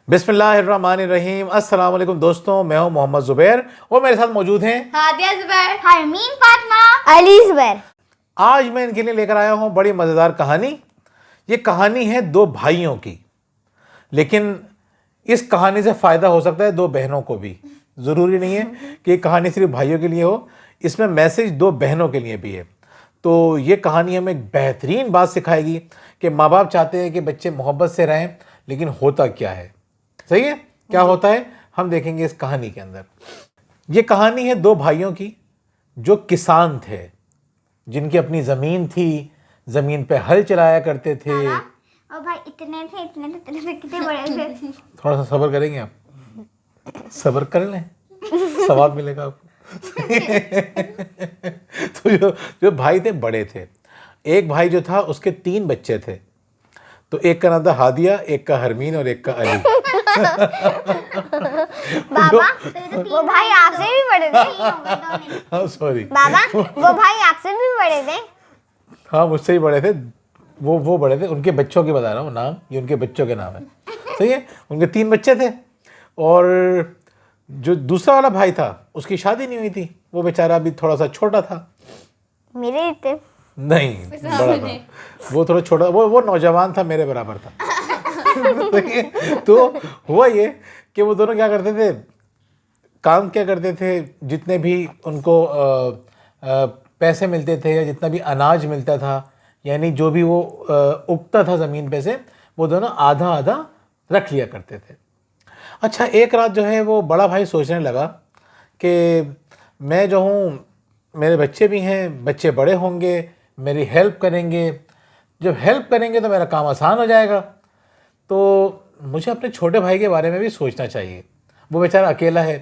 बिस्मिल्लाहिर्रहमानिर्रहीम। अस्सलाम वालेकुम दोस्तों, मैं हूं मोहम्मद ज़ुबैर और मेरे साथ मौजूद हैं हादिया ज़ुबैर, हरमीन फातिमा, अली ज़ुबैर। आज मैं इनके लिए लेकर आया हूं बड़ी मज़ेदार कहानी। ये कहानी है दो भाइयों की, लेकिन इस कहानी से फ़ायदा हो सकता है दो बहनों को भी। ज़रूरी नहीं है कि ये कहानी सिर्फ भाइयों के लिए हो, इसमें मैसेज दो बहनों के लिए भी है। तो ये कहानी हमें एक बेहतरीन बात सिखाएगी कि माँ बाप चाहते हैं कि बच्चे मोहब्बत से रहें, लेकिन होता क्या है। सही है, क्या होता है हम देखेंगे इस कहानी के अंदर। ये कहानी है दो भाइयों की जो किसान थे, जिनकी अपनी ज़मीन थी, ज़मीन पे हल चलाया करते थे। और भाई इतने थे कितने बड़े थे। थोड़ा सा सब्र करेंगे आप, सब्र कर लें, सवाब मिलेगा आपको। तो जो भाई थे बड़े थे। एक भाई जो था उसके 3 बच्चे थे। तो एक का नाम था हादिया, एक का हरमीन और एक का अली। बाबा वो भाई आपसे भी बड़े थे। सॉरी बाबा वो भाई आपसे भी बड़े थे। हाँ, मुझसे ही बड़े थे। वो बड़े थे, उनके बच्चों के बता रहा हूँ नाम, ये उनके बच्चों के नाम है। सही है, उनके 3 बच्चे थे और जो दूसरा वाला भाई था उसकी शादी नहीं हुई थी। वो बेचारा अभी थोड़ा सा छोटा था। मेरे थे नहीं, बड़ा था वो, थोड़ा छोटा, वो नौजवान था, मेरे बराबर था। तो हुआ ये कि वो दोनों क्या करते थे, काम क्या करते थे, जितने भी उनको पैसे मिलते थे या जितना भी अनाज मिलता था, यानी जो भी वो उगता था ज़मीन पे से, वो दोनों आधा आधा रख लिया करते थे। अच्छा, एक रात जो है वो बड़ा भाई सोचने लगा कि मैं जो हूँ, मेरे बच्चे भी हैं, बच्चे बड़े होंगे, मेरी हेल्प करेंगे, जब हेल्प करेंगे तो मेरा काम आसान हो जाएगा। तो मुझे अपने छोटे भाई के बारे में भी सोचना चाहिए। वो बेचारा अकेला है,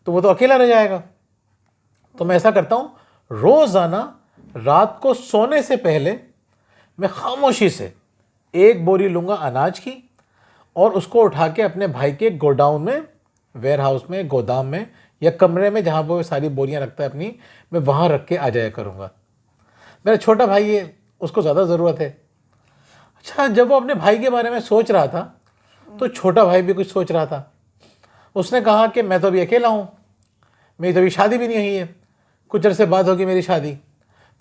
तो वो तो अकेला रह जाएगा। तो मैं ऐसा करता हूँ, रोज़ाना रात को सोने से पहले मैं खामोशी से 1 बोरी लूँगा अनाज की और उसको उठा के अपने भाई के गोडाउन में, वेयर हाउस में, गोदाम में या कमरे में जहाँ पर वो सारी बोरियाँ रखता है अपनी, मैं वहाँ रख के आ जाया करूँगा। मेरा छोटा भाई है, उसको ज़्यादा ज़रूरत है। अच्छा, जब वो अपने भाई के बारे में सोच रहा था तो छोटा भाई भी कुछ सोच रहा था। उसने कहा कि मैं तो अभी अकेला हूँ, मेरी तो अभी शादी भी नहीं हुई है, कुछ अरसे बाद होगी मेरी शादी,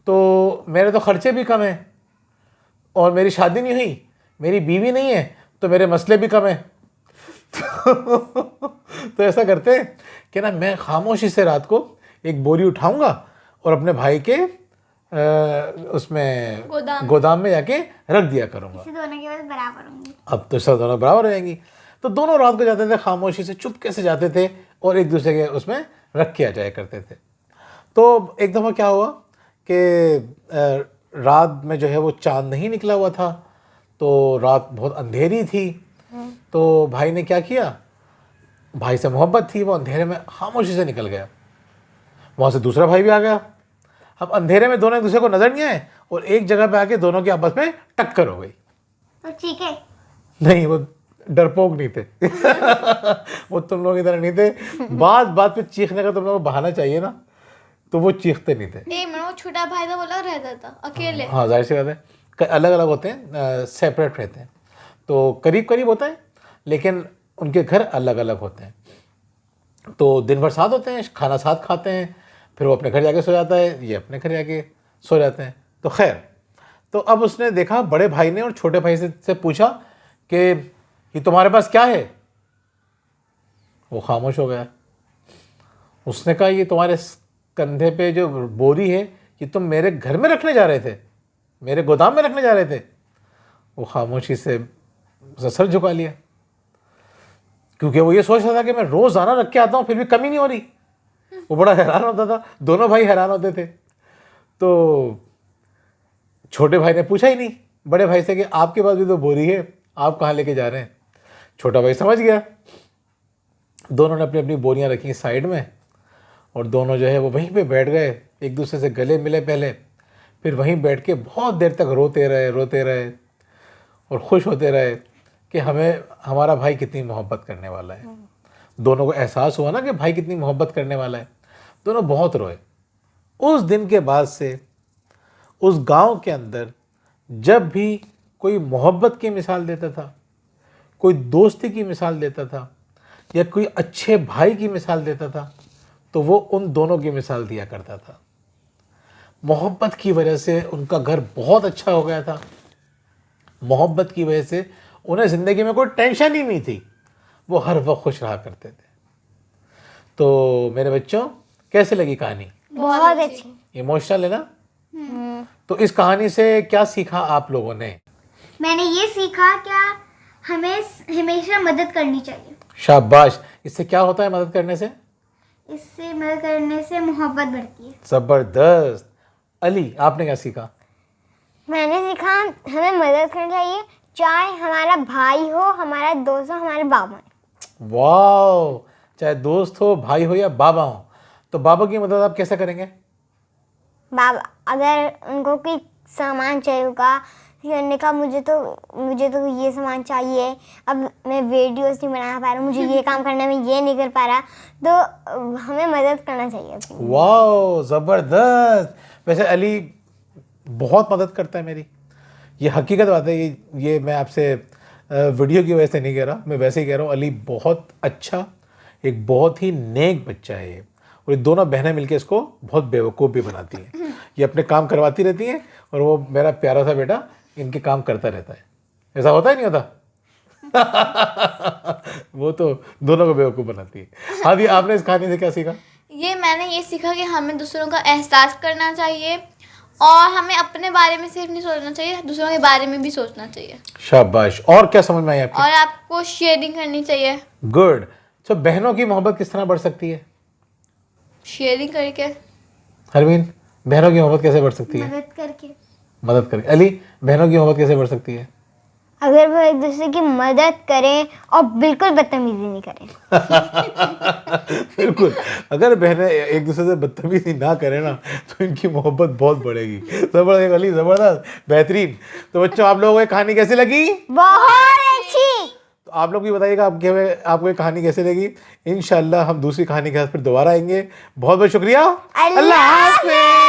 तो मेरे तो ख़र्चे भी कम हैं और मेरी शादी नहीं हुई, मेरी बीवी नहीं है, तो मेरे मसले भी कम हैं। तो ऐसा करते हैं कि ना, मैं खामोशी से रात को 1 बोरी उठाऊंगा और अपने भाई के उसमें गोदाम में जाके रख दिया करूँगा। दोनों के बाद बराबर होंगे। अब तो सब दोनों बराबर हो जाएंगी। तो दोनों रात को जाते थे, खामोशी से चुपके से जाते थे और एक दूसरे के उसमें रख के आ जाया करते थे। तो एक दफ़ा क्या हुआ कि रात में जो है वो चाँद नहीं निकला हुआ था, तो रात बहुत अंधेरी थी। तो भाई ने क्या किया, भाई से मोहब्बत थी, वो अंधेरे में खामोशी से निकल गया। वहाँ से दूसरा भाई भी आ गया। अब अंधेरे में दोनों एक दूसरे को नजर नहीं आए और एक जगह पे आके दोनों की आपस में टक्कर हो गई। तो ठीक है, नहीं, वो डरपोक नहीं थे। वो तुम लोगों की तरह नहीं थे। बात पे चीखने का तुम लोगों को बहाना चाहिए ना, तो वो चीखते नहीं थे। वो छोटा भाई था, वो अलग रहता था, अकेले। हाँ, जाहिर सी बात है, अलग अलग होते हैं, सेपरेट रहते हैं। तो करीब करीब होता है, लेकिन उनके घर अलग अलग होते हैं। तो दिन भर साथ होते हैं, खाना साथ खाते हैं, फिर वो अपने घर जाके सो जाता है, ये अपने घर जाके सो जाते हैं। तो खैर, तो अब उसने देखा, बड़े भाई ने और छोटे भाई से पूछा कि ये तुम्हारे पास क्या है। वो खामोश हो गया। उसने कहा, ये तुम्हारे कंधे पे जो बोरी है, ये तुम मेरे घर में रखने जा रहे थे, मेरे गोदाम में रखने जा रहे थे। वो खामोशी से सर झुका लिया, क्योंकि वो ये सोच रहा था कि मैं रोज़ाना रख के आता हूँ फिर भी कमी नहीं हो रही। वो बड़ा हैरान होता था, दोनों भाई हैरान होते थे। तो छोटे भाई ने पूछा ही नहीं बड़े भाई से कि आपके पास भी तो बोरी है, आप कहाँ लेके जा रहे हैं। छोटा भाई समझ गया। दोनों ने अपनी अपनी बोरियां रखी साइड में और दोनों जो है वो वहीं पे बैठ गए, एक दूसरे से गले मिले पहले, फिर वहीं बैठ के बहुत देर तक रोते रहे और खुश होते रहे कि हमें हमारा भाई कितनी मोहब्बत करने वाला है। दोनों को एहसास हुआ ना कि भाई कितनी मोहब्बत करने वाला है। दोनों बहुत रोए। उस दिन के बाद से उस गांव के अंदर जब भी कोई मोहब्बत की मिसाल देता था, कोई दोस्ती की मिसाल देता था या कोई अच्छे भाई की मिसाल देता था तो वो उन दोनों की मिसाल दिया करता था। मोहब्बत की वजह से उनका घर बहुत अच्छा हो गया था। मोहब्बत की वजह से उन्हें ज़िंदगी में कोई टेंशन ही नहीं थी, वो हर वक्त खुश रहा करते थे। तो मेरे बच्चों, कैसे लगी कहानी? बहुत अच्छी। इमोशनल है ना? तो इस कहानी से क्या सीखा आप लोगों ने? मैंने ये सीखा क्या हमें हमेशा मदद करनी चाहिए। शाबाश। इससे क्या होता है मदद करने से? इससे मदद करने से मोहब्बत बढ़ती है। ज़बरदस्त। अली, आपने क्या सीखा? मैंने सीखा हमें मदद करनी चाहिए, चाहे हमारा भाई हो, हमारा दोस्त हो, हमारे बाबा हो। वाह, चाहे दोस्त हो, भाई हो या बाबा हो। तो बाबा की मदद आप कैसे करेंगे? बाबा अगर उनको कोई सामान चाहिए होगा, उन्होंने कहा मुझे तो ये सामान चाहिए, अब मैं वीडियोस नहीं बना पा रहा, मुझे ये काम करना, मैं ये नहीं कर पा रहा, तो हमें मदद करना चाहिए अपनी। वाह, ज़बरदस्त। वैसे अली बहुत मदद करता है मेरी, ये हकीकत बात है। ये मैं आपसे वीडियो की वजह से नहीं कह रहा, मैं वैसे ही कह रहा हूँ। अली बहुत अच्छा, एक बहुत ही नेक बच्चा है ये। और ये दोनों बहनें मिलकर इसको बहुत बेवकूफ़ भी बनाती हैं। ये अपने काम करवाती रहती हैं और वो मेरा प्यारा सा बेटा इनके काम करता रहता है। ऐसा होता ही नहीं होता? वो तो दोनों को बेवकूफ़ बनाती है। हाँ जी, आपने इस कहानी से क्या सीखा? मैंने ये सीखा कि हमें दूसरों का एहसास करना चाहिए और हमें अपने बारे में सिर्फ नहीं सोचना चाहिए, दूसरों के बारे में भी सोचना चाहिए। शाबाश। और क्या समझ में आई आपकी? और आपको शेयरिंग करनी चाहिए। गुड। तो बहनों की मोहब्बत किस तरह बढ़ सकती है? शेयरिंग करके। हरमीन, बहनों की मोहब्बत कैसे बढ़ सकती है? मदद करके। मदद करके। अली, बहनों की मोहब्बत कैसे बढ़ सकती है? अगर वो एक दूसरे की मदद करें और बिल्कुल बदतमीजी नहीं करें। बिल्कुल। अगर बहनें एक दूसरे से बदतमीजी ना करें ना तो इनकी मोहब्बत बहुत बढ़ेगी। जबरदस्त अली, जबरदस्त, बेहतरीन। तो बच्चों, आप लोगों को ये कहानी कैसी लगी? बहुत अच्छी। तो आप लोग भी बताइएगा आपको ये कहानी कैसे लगी। इंशाल्लाह हम दूसरी कहानी के साथ फिर दोबारा आएंगे। बहुत बहुत शुक्रिया। अल्लाह हाफ़िज़।